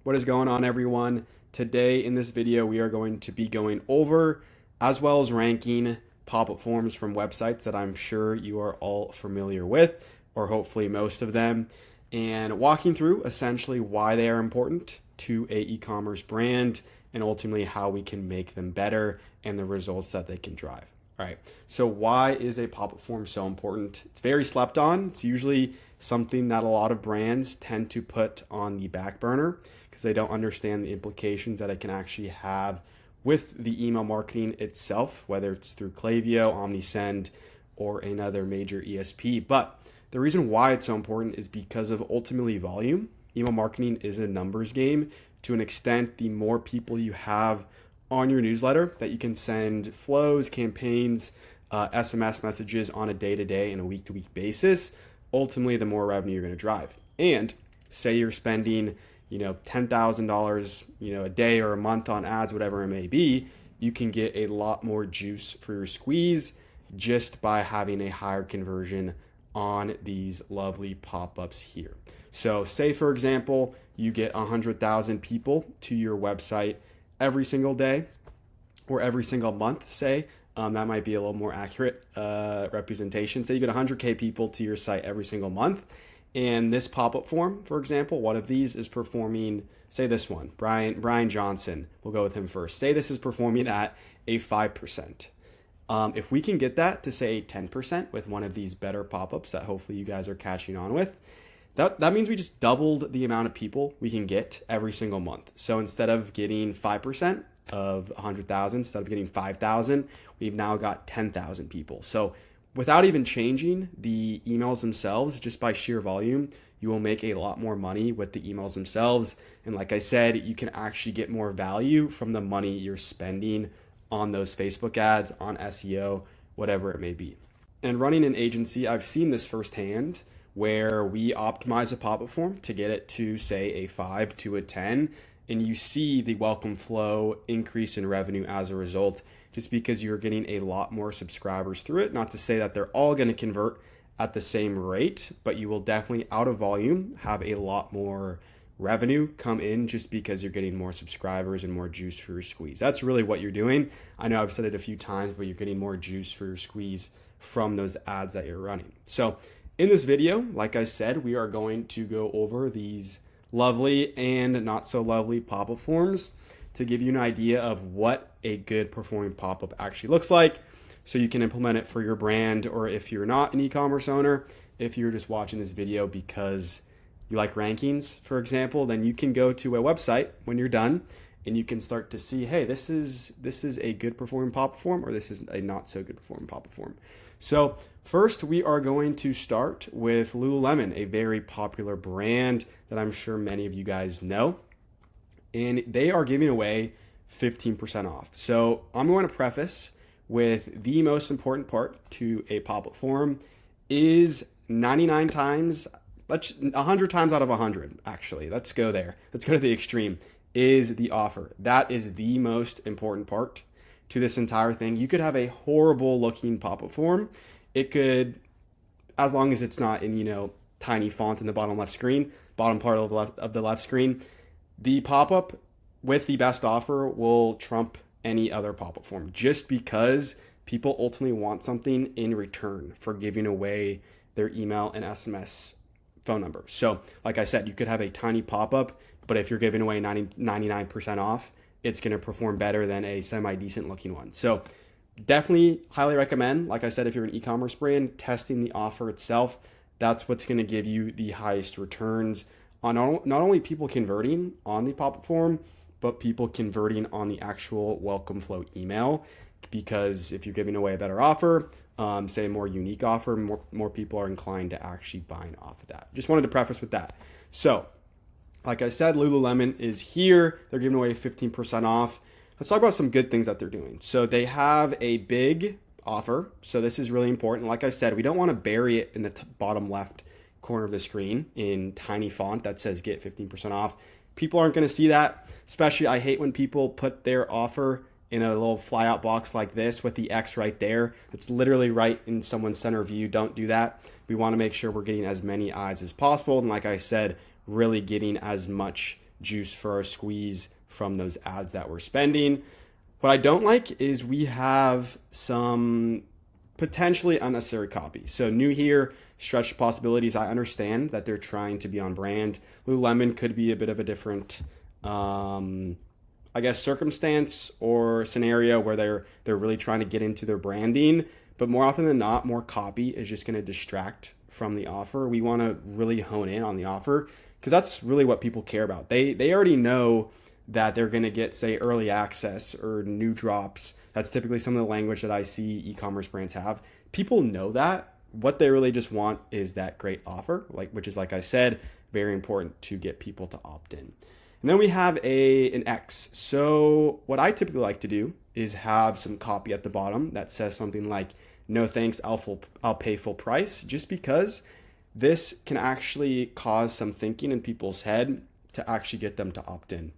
What is going on, everyone? Today in this video, we are going to be going over as well as ranking pop-up forms from websites that I'm sure you are all familiar with, or hopefully most of them, and walking through essentially why they are important to a e-commerce brand and ultimately how we can make them better and the results that they can drive. All right, so why is a pop-up form so important? It's very slept on. It's usually something that a lot of brands tend to put on the back burner because they don't understand the implications that it can actually have with the email marketing itself, whether it's through Klaviyo, OmniSend, or another major ESP. But the reason why it's so important is because of ultimately volume. Email marketing is a numbers game. To an extent, the more people you have on your newsletter that you can send flows, campaigns, SMS messages on a day-to-day and a week-to-week basis, ultimately the more revenue you're going to drive. And say you're spending, $10,000, a day or a month on ads, whatever it may be, you can get a lot more juice for your squeeze just by having a higher conversion on these lovely pop-ups here. So say, for example, you get 100,000 people to your website every single day or every single month, say. That might be a little more accurate representation. Say you get 100K people to your site every single month. And this pop-up form, for example, one of these is performing, say this one, Brian Johnson, we'll go with him first. Say this is performing at a 5%. If we can get that to say 10% with one of these better pop-ups that hopefully you guys are catching on with, that means we just doubled the amount of people we can get every single month. So instead of getting 5% of 100,000, instead of getting 5,000, we've now got 10,000 people. So without even changing the emails themselves, just by sheer volume, you will make a lot more money with the emails themselves. And like I said, you can actually get more value from the money you're spending on those Facebook ads, on SEO, whatever it may be. And running an agency, I've seen this firsthand where we optimize a pop-up form to get it to say a 5 to a 10, and you see the welcome flow increase in revenue as a result, just because you're getting a lot more subscribers through it. Not to say that they're all going to convert at the same rate, but you will definitely, out of volume, have a lot more revenue come in just because you're getting more subscribers and more juice for your squeeze. That's really what you're doing. I know I've said it a few times, but you're getting more juice for your squeeze from those ads that you're running. So in this video, like I said, we are going to go over these lovely and not so lovely pop-up forms to give you an idea of what a good performing pop-up actually looks like so you can implement it for your brand, or if you're not an e-commerce owner, if you're just watching this video because you like rankings, for example, then you can go to a website when you're done and you can start to see, hey, this is a good performing pop-up form, or this is a not so good performing pop-up form. So first, we are going to start with Lululemon, a very popular brand that I'm sure many of you guys know. And they are giving away 15% off. So I'm going to preface with the most important part to a pop-up form is 99 times, 100 times out of 100, actually. Let's go there. Let's go to the extreme, is the offer. That is the most important part to this entire thing. You could have a horrible looking pop-up form. It could, as long as it's not in, tiny font in the bottom left screen, bottom part of the left screen, the pop-up with the best offer will trump any other pop-up form just because people ultimately want something in return for giving away their email and SMS phone number. So like I said, you could have a tiny pop-up, but if you're giving away 99% off, it's going to perform better than a semi-decent looking one. So definitely highly recommend, like I said, if you're an e-commerce brand, testing the offer itself. That's what's going to give you the highest returns on not only people converting on the pop-up form, but people converting on the actual welcome flow email. Because if you're giving away a better offer, say a more unique offer, more people are inclined to actually buying off of that. Just wanted to preface with that. So like I said, Lululemon is here. They're giving away 15% off. Let's talk about some good things that they're doing. So they have a big offer. So this is really important. Like I said, we don't want to bury it in the bottom left corner of the screen in tiny font that says get 15% off. People aren't going to see that. Especially, I hate when people put their offer in a little flyout box like this with the X right there. It's literally right in someone's center view. Don't do that. We want to make sure we're getting as many eyes as possible. And like I said, really getting as much juice for our squeeze from those ads that we're spending. What I don't like is we have some potentially unnecessary copy. So new here, stretch possibilities. I understand that they're trying to be on brand. Lululemon could be a bit of a different, I guess, circumstance or scenario where they're really trying to get into their branding. But more often than not, more copy is just going to distract from the offer. We want to really hone in on the offer because that's really what people care about. They already know that they're going to get, say, early access or new drops. That's typically some of the language that I see e-commerce brands have. People know that. What they really just want is that great offer, which is, like I said, very important to get people to opt in. And then we have an X. So what I typically like to do is have some copy at the bottom that says something like, no thanks, I'll pay full price, just because this can actually cause some thinking in people's head to actually get them to opt in.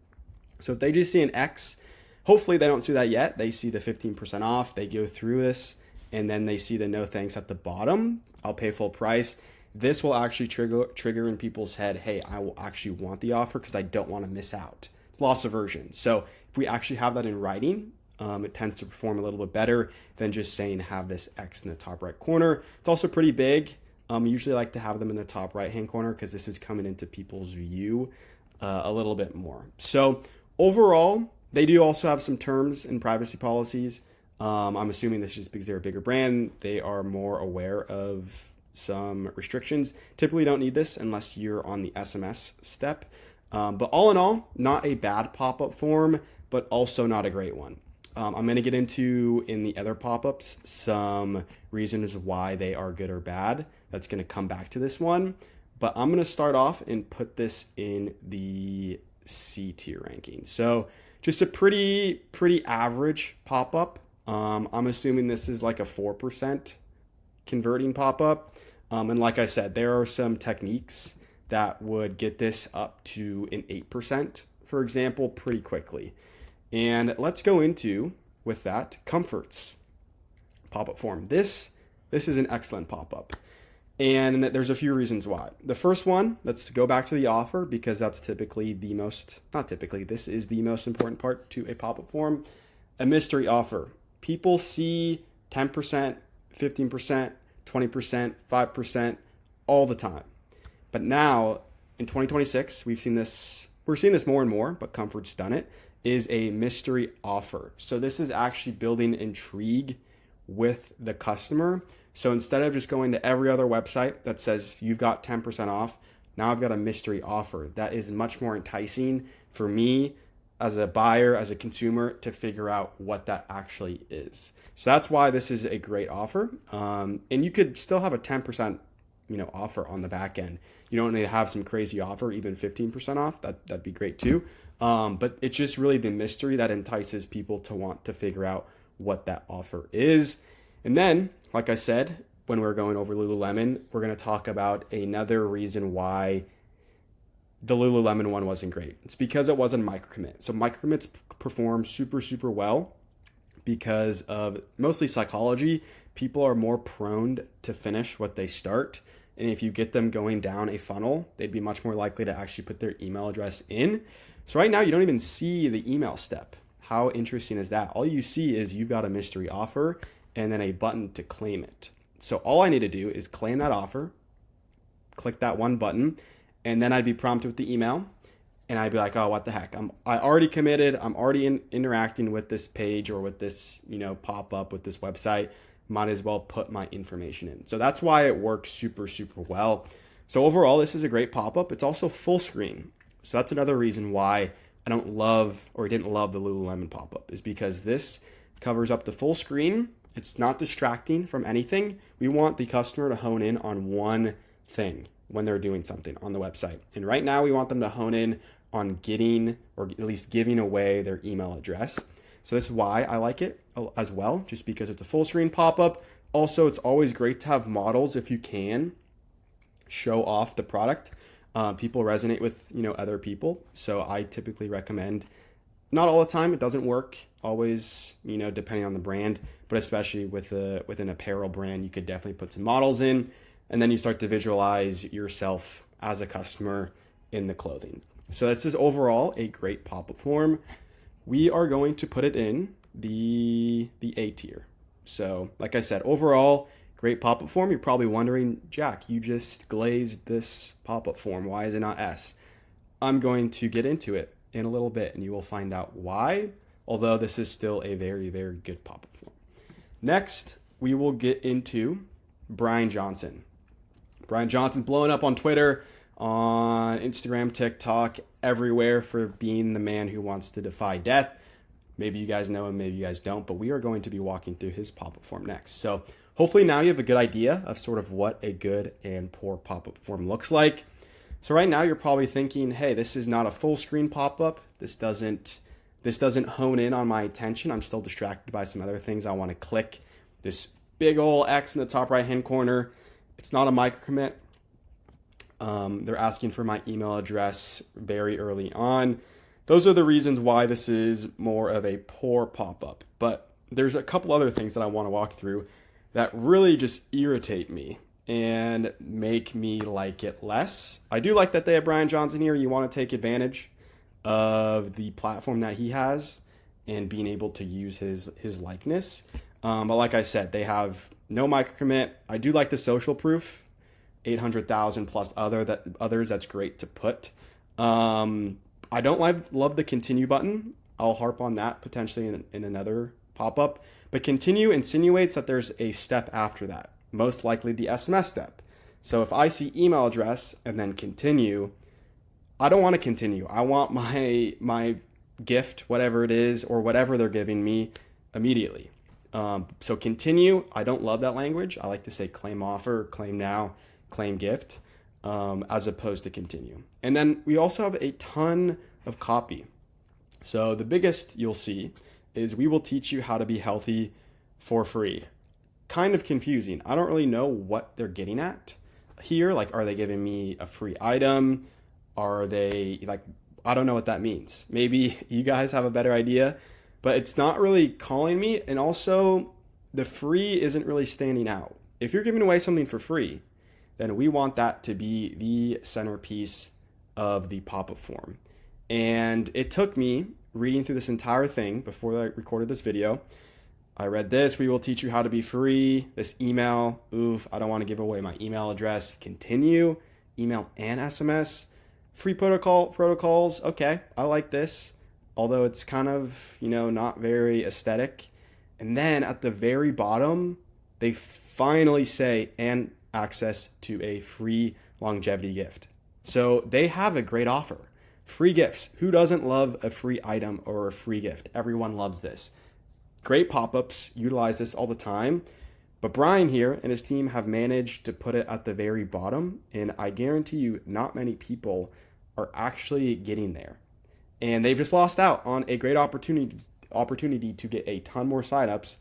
So if they just see an X, hopefully they don't see that yet. They see the 15% off, they go through this, and then they see the no thanks at the bottom, I'll pay full price. This will actually trigger in people's head, hey, I will actually want the offer because I don't want to miss out. It's loss aversion. So if we actually have that in writing, it tends to perform a little bit better than just saying have this X in the top right corner. It's also pretty big. Usually like to have them in the top right hand corner because this is coming into people's view a little bit more. So overall, they do also have some terms and privacy policies. I'm assuming this is just because they're a bigger brand. They are more aware of some restrictions. Typically don't need this unless you're on the SMS step. But all in all, not a bad pop-up form, but also not a great one. I'm going to get into, in the other pop-ups, some reasons why they are good or bad. That's going to come back to this one. But I'm going to start off and put this in the C tier ranking. So just a pretty average pop-up. I'm assuming this is like a 4% converting pop-up. And like I said, there are some techniques that would get this up to an 8%, for example, pretty quickly. And let's go into, with that, comforts pop-up form. This is an excellent pop-up. And there's a few reasons why. The first one, let's go back to the offer because that's typically the most, not typically, this is the most important part to a pop-up form. A mystery offer. People see 10%, 15%, 20%, 5% all the time. But now in 2026, we're seeing this more and more, but Comfort's done it, is a mystery offer. So this is actually building intrigue with the customer. So instead of just going to every other website that says you've got 10% off, now I've got a mystery offer that is much more enticing for me as a buyer, as a consumer, to figure out what that actually is. So that's why this is a great offer. And you could still have a 10% offer on the back end. You don't need to have some crazy offer, even 15% off. That'd be great too. But it's just really the mystery that entices people to want to figure out what that offer is. And then, like I said, when we're going over Lululemon, we're going to talk about another reason why the Lululemon one wasn't great. It's because it wasn't microcommit. So microcommits perform super well because of mostly psychology. People are more prone to finish what they start. And if you get them going down a funnel, they'd be much more likely to actually put their email address in. So right now, you don't even see the email step. How interesting is that? All you see is you've got a mystery offer and then a button to claim it. So all I need to do is claim that offer, click that one button, and then I'd be prompted with the email. And I'd be like, oh, what the heck? I already committed. I'm already interacting with this page or with this, pop-up with this website. Might as well put my information in. So that's why it works super well. So overall, this is a great pop-up. It's also full screen. So that's another reason why I don't love or didn't love the Lululemon pop-up, is because this covers up the full screen. It's not distracting from anything. We want the customer to hone in on one thing when they're doing something on the website. And right now we want them to hone in on getting, or at least giving away, their email address. So this is why I like it as well, just because it's a full screen pop-up. Also, it's always great to have models if you can show off the product. People resonate with, other people. So I typically recommend, not all the time, it doesn't work always, depending on the brand, but especially with an apparel brand, you could definitely put some models in, and then you start to visualize yourself as a customer in the clothing. So this is overall a great pop-up form. We are going to put it in the A tier. So like I said, overall, great pop-up form. You're probably wondering, Jack, you just glazed this pop-up form. Why is it not S? I'm going to get into it in a little bit and you will find out why, although this is still a very, very good pop-up form. Next, we will get into Brian Johnson. Brian Johnson's blowing up on Twitter, on Instagram, TikTok, everywhere for being the man who wants to defy death. Maybe you guys know him, maybe you guys don't, but we are going to be walking through his pop-up form next. So hopefully now you have a good idea of sort of what a good and poor pop-up form looks like. So right now you're probably thinking, hey, this is not a full screen pop-up. This doesn't hone in on my attention. I'm still distracted by some other things. I want to click this big old X in the top right-hand corner. It's not a micro commit. They're asking for my email address very early on. Those are the reasons why this is more of a poor pop-up. But there's a couple other things that I want to walk through that really just irritate me and make me like it less. I do like that they have Brian Johnson here. You want to take advantage of the platform that he has and being able to use his likeness. But like I said, they have no micro commit. I do like the social proof, 800,000 plus others. That's great to put. I don't love the continue button. I'll harp on that potentially in another pop-up. But continue insinuates that there's a step after that, most likely the SMS step. So if I see email address and then continue, I don't want to continue. I want my gift, whatever it is, or whatever they're giving me immediately. So continue, I don't love that language. I like to say claim offer, claim now, claim gift, as opposed to continue. And then we also have a ton of copy. So the biggest you'll see is we will teach you how to be healthy for free. Kind of confusing. I don't really know what they're getting at here. Like, are they giving me a free item? Are they like, I don't know what that means. Maybe you guys have a better idea, but it's not really calling me. And also the free isn't really standing out. If you're giving away something for free, then we want that to be the centerpiece of the pop-up form. And it took me reading through this entire thing before I recorded this video. I read this, we will teach you how to be free. This email, oof, I don't want to give away my email address. Continue, email and SMS. Free protocols, okay, I like this. Although it's kind of, not very aesthetic. And then at the very bottom, they finally say, and access to a free longevity gift. So they have a great offer. Free gifts. Who doesn't love a free item or a free gift? Everyone loves this. Great pop-ups, utilize this all the time. But Brian here and his team have managed to put it at the very bottom. And I guarantee you not many people are actually getting there. And they've just lost out on a great opportunity to get a ton more signups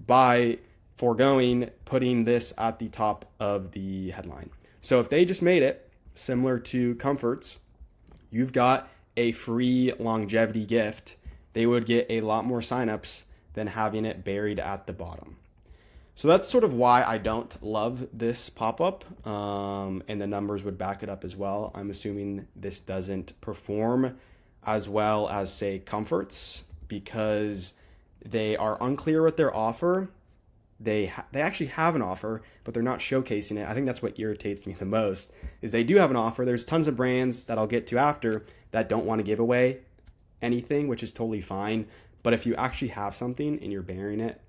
by foregoing putting this at the top of the headline. So if they just made it similar to Comforts, you've got a free longevity gift, they would get a lot more signups than having it buried at the bottom. So that's sort of why I don't love this pop-up, and the numbers would back it up as well. I'm assuming this doesn't perform as well as, say, Comforts, because they are unclear with their offer. They actually have an offer, but they're not showcasing it. I think that's what irritates me the most, is they do have an offer. There's tons of brands that I'll get to after that don't want to give away anything, which is totally fine. But if you actually have something and you're bearing it,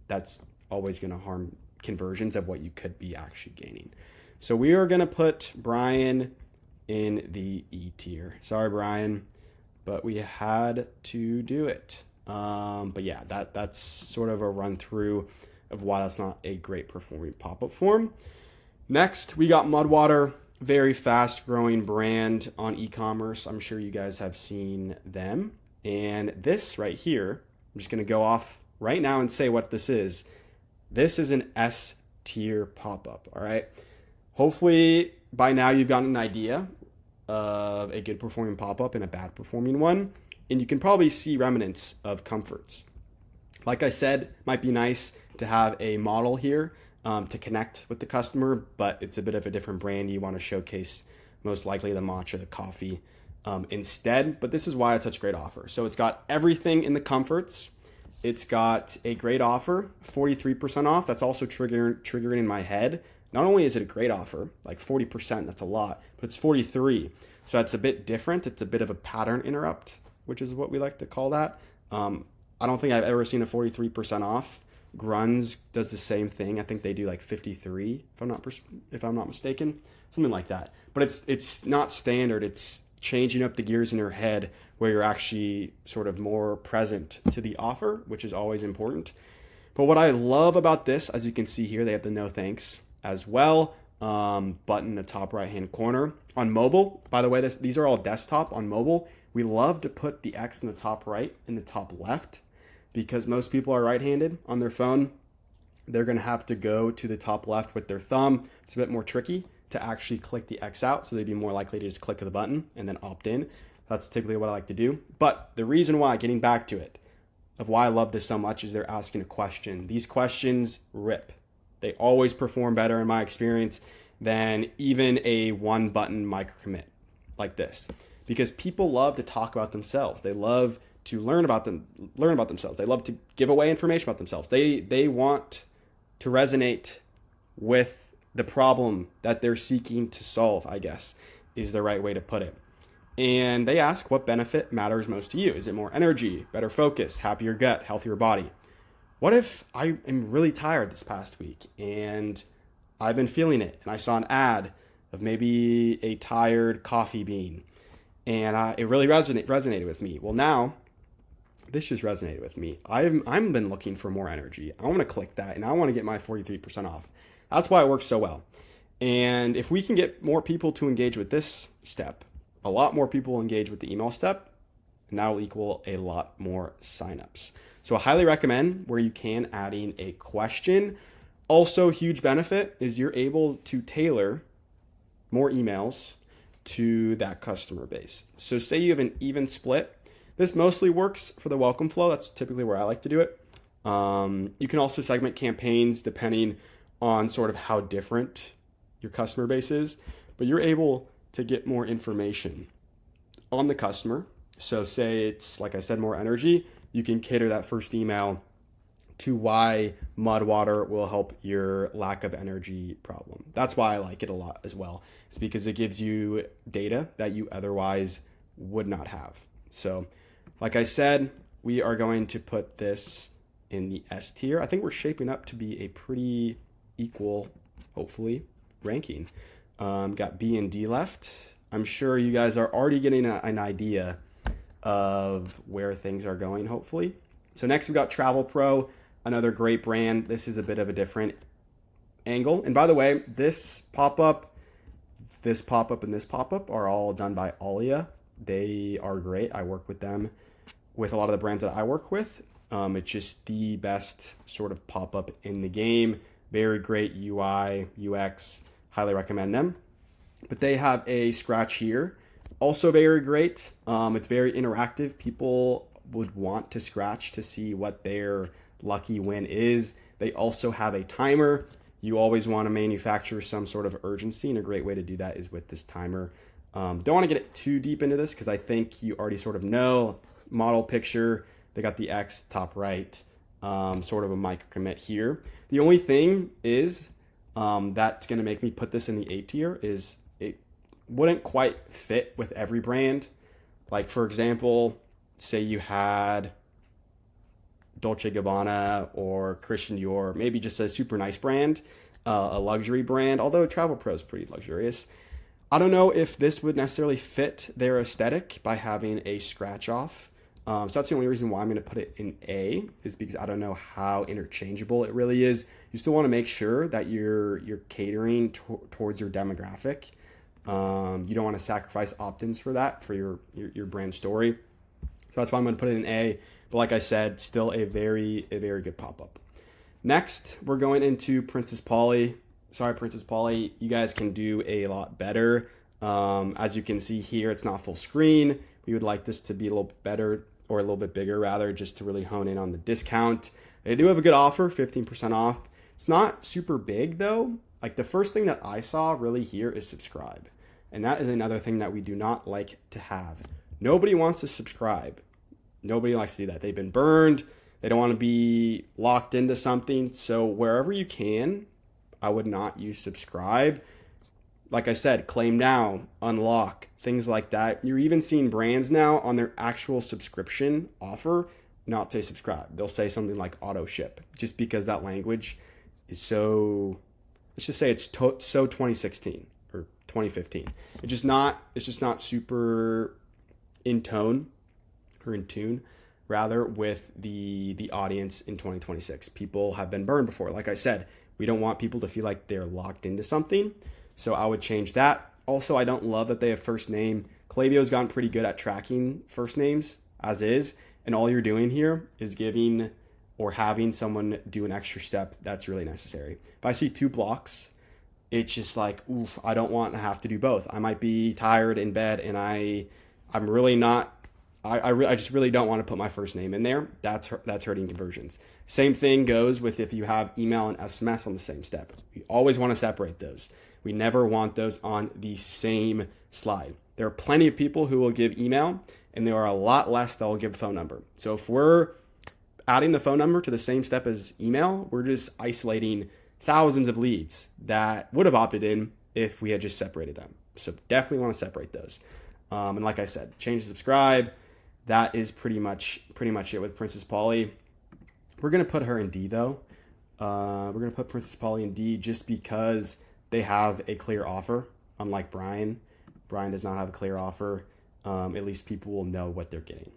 that's always going to harm conversions of what you could be actually gaining. So we are going to put Brian in the E tier. Sorry, Brian, but we had to do it. But yeah, that's sort of a run through of why that's not a great performing pop-up form. Next, we got Mudwater, very fast growing brand on e-commerce. I'm sure you guys have seen them. And this right here, I'm just going to go off right now and say what this is. This is an S tier pop-up, all right? Hopefully by now you've gotten an idea of a good performing pop-up and a bad performing one. And you can probably see remnants of Comforts. Like I said, might be nice to have a model here to connect with the customer, but it's a bit of a different brand. You want to showcase most likely the matcha, the coffee, instead. But this is why it's such a great offer. So it's got everything in the comforts. It's got a great offer, 43% off. That's also triggering in my head. Not only is it a great offer, like 40%, that's a lot, but it's 43. So that's a bit different. It's a bit of a pattern interrupt, which is what we like to call that. I don't think I've ever seen a 43% off. Grunz does the same thing. I think they do like 53, if I'm not mistaken, something like that. But it's not standard. It's changing up the gears in your head where you're actually sort of more present to the offer, which is always important. But what I love about this, as you can see here, they have the no thanks as well button in the top right hand corner. On mobile, by the way, these are all desktop. On mobile, we love to put the X in the top right and the top left because most people are right-handed on their phone. They're going to have to go to the top left with their thumb. It's a bit more tricky to actually click the X out, so they'd be more likely to just click the button and then opt in. That's typically what I like to do. But the reason why, getting back to it, of why I love this so much is they're asking a question. These questions rip. They always perform better in my experience than even a one button micro commit like this, because people love to talk about themselves. They love to learn about themselves. They love to give away information about themselves. They want to resonate with the problem that they're seeking to solve, I guess, is the right way to put it. And they ask what benefit matters most to you. Is it more energy, better focus, happier gut, healthier body? What if I am really tired this past week and I've been feeling it and I saw an ad of maybe a tired coffee bean and it really resonated with me? Well, now this just resonated with me. I've been looking for more energy. I want to click that and I want to get my 43% off. That's why it works so well. And if we can get more people to engage with this step, a lot more people will engage with the email step, and that will equal a lot more signups. So I highly recommend, where you can, adding a question. Also, huge benefit is you're able to tailor more emails to that customer base. So say you have an even split. This mostly works for the welcome flow. That's typically where I like to do it. You can also segment campaigns depending on sort of how different your customer base is, but you're able to get more information on the customer. So say it's, like I said, more energy, you can cater that first email to why mud water will help your lack of energy problem. That's why I like it a lot as well. It's because it gives you data that you otherwise would not have. So like I said, we are going to put this in the S tier. I think we're shaping up to be a pretty equal, hopefully, ranking. Got B and D left. I'm sure you guys are already getting an idea of where things are going, hopefully. So next we've got Travel Pro, another great brand. This is a bit of a different angle. And by the way, this pop-up, and this pop-up are all done by Alia. They are great. I work with them with a lot of the brands that I work with. It's just the best sort of pop-up in the game. Very great UI, UX. Highly recommend them. But they have a scratch here. Also very great. It's very interactive. People would want to scratch to see what their lucky win is. They also have a timer. You always want to manufacture some sort of urgency, and a great way to do that is with this timer. Don't want to get it too deep into this because I think you already sort of know. Model picture, they got the X top right, sort of a micro commit here. The only thing is that's going to make me put this in the A tier is it wouldn't quite fit with every brand. Like, for example, say you had Dolce & Gabbana or Christian Dior, maybe just a super nice brand, a luxury brand, although Travel Pro is pretty luxurious. I don't know if this would necessarily fit their aesthetic by having a scratch off. So that's the only reason why I'm going to put it in A, is because I don't know how interchangeable it really is. You still want to make sure that you're catering towards your demographic. You don't want to sacrifice opt-ins for that, for your brand story. So that's why I'm going to put it in A. But like I said, still a very good pop-up. Next, we're going into Princess Polly. Sorry, Princess Polly, you guys can do a lot better. As you can see here, it's not full screen. We would like this to be a little better, or a little bit bigger rather, just to really hone in on the discount. They do have a good offer, 15% off. It's not super big though. Like, the first thing that I saw really here is subscribe. And that is another thing that we do not like to have. Nobody wants to subscribe. Nobody likes to do that. They've been burned. They don't want to be locked into something. So wherever you can, I would not use subscribe. Like I said, claim now, unlock, things like that. You're even seeing brands now on their actual subscription offer not say subscribe. They'll say something like auto ship, just because that language is so, let's just say it's so 2016 or 2015. It's just not super in tone or in tune rather with the audience in 2026. People have been burned before. Like I said, we don't want people to feel like they're locked into something. So I would change that. Also, I don't love that they have first name. Klaviyo's gotten pretty good at tracking first names as is. And all you're doing here is giving or having someone do an extra step that's really necessary. If I see 2 blocks, it's just like, oof, I don't want to have to do both. I might be tired in bed and I'm really not, I just really don't want to put my first name in there. That's hurting conversions. Same thing goes with if you have email and SMS on the same step. We always want to separate those. We never want those on the same slide. There are plenty of people who will give email, and there are a lot less that will give phone number. So if we're adding the phone number to the same step as email, we're just isolating thousands of leads that would have opted in if we had just separated them. So definitely want to separate those. And like I said, change to subscribe. That is pretty much it with Princess Polly. We're going to put her in D though. We're going to put Princess Polly in D just because they have a clear offer, unlike Brian. Brian does not have a clear offer. At least people will know what they're getting.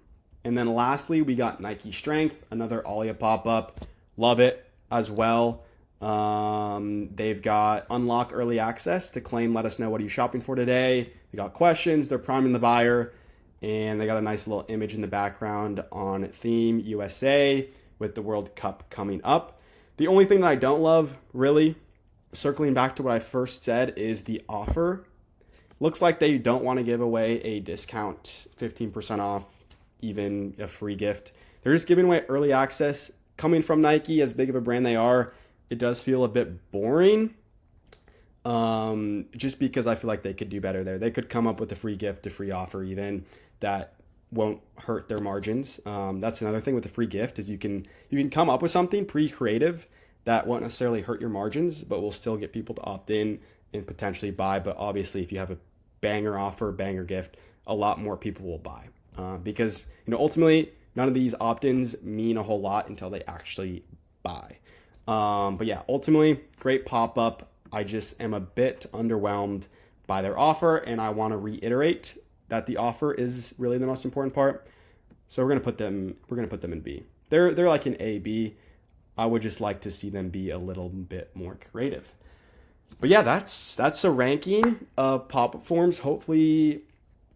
And then lastly, we got Nike Strength, another Alia pop-up. Love it as well. They've got unlock early access to claim, let us know what are you shopping for today. They got questions, they're priming the buyer, and they got a nice little image in the background on theme USA with the World Cup coming up. The only thing that I don't love, really, circling back to what I first said, is the offer. Looks like they don't want to give away a discount, 15% off, even a free gift. They're just giving away early access. Coming from Nike, as big of a brand they are, it does feel a bit boring. Just because I feel like they could do better there. They could come up with a free gift, a free offer even, that won't hurt their margins. That's another thing with the free gift is you can come up with something pretty creative that won't necessarily hurt your margins, but will still get people to opt in and potentially buy. But obviously, if you have a banger offer, banger gift, a lot more people will buy because ultimately none of these opt-ins mean a whole lot until they actually buy. But yeah, ultimately great pop-up. I just am a bit underwhelmed by their offer, and I want to reiterate that the offer is really the most important part. So we're gonna put them in B. They're like an A, B. I would just like to see them be a little bit more creative. But yeah, that's a ranking of pop-up forms. Hopefully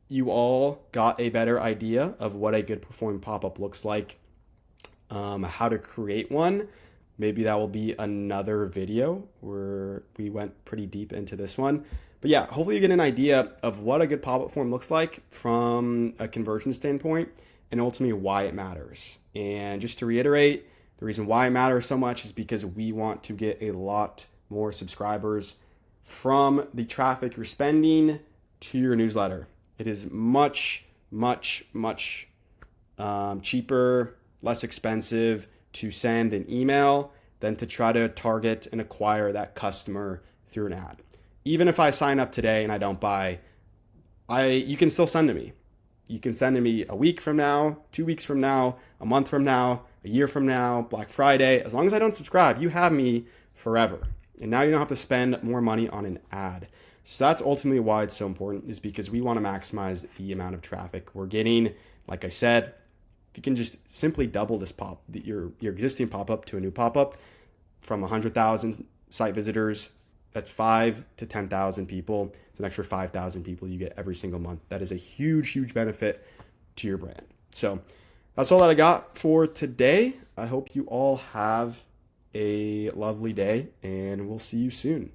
you all got a better idea of what a good performing pop-up looks like, how to create one. Maybe that will be another video where we went pretty deep into this one. But yeah, hopefully you get an idea of what a good pop-up form looks like from a conversion standpoint and ultimately why it matters. And just to reiterate, the reason why it matters so much is because we want to get a lot more subscribers from the traffic you're spending to your newsletter. It is much, much, much cheaper, less expensive to send an email than to try to target and acquire that customer through an ad. Even if I sign up today and I don't buy, you can still send to me. You can send to me a week from now, 2 weeks from now, a month from now, a year from now, Black Friday. As long as I don't subscribe, you have me forever. And now you don't have to spend more money on an ad. So that's ultimately why it's so important, is because we want to maximize the amount of traffic we're getting. Like I said, if you can just simply double this your existing pop-up to a new pop-up from 100,000 site visitors, that's 5 to 10,000 people. It's an extra 5,000 people you get every single month. That is a huge, huge benefit to your brand. So that's all that I got for today. I hope you all have a lovely day, and we'll see you soon.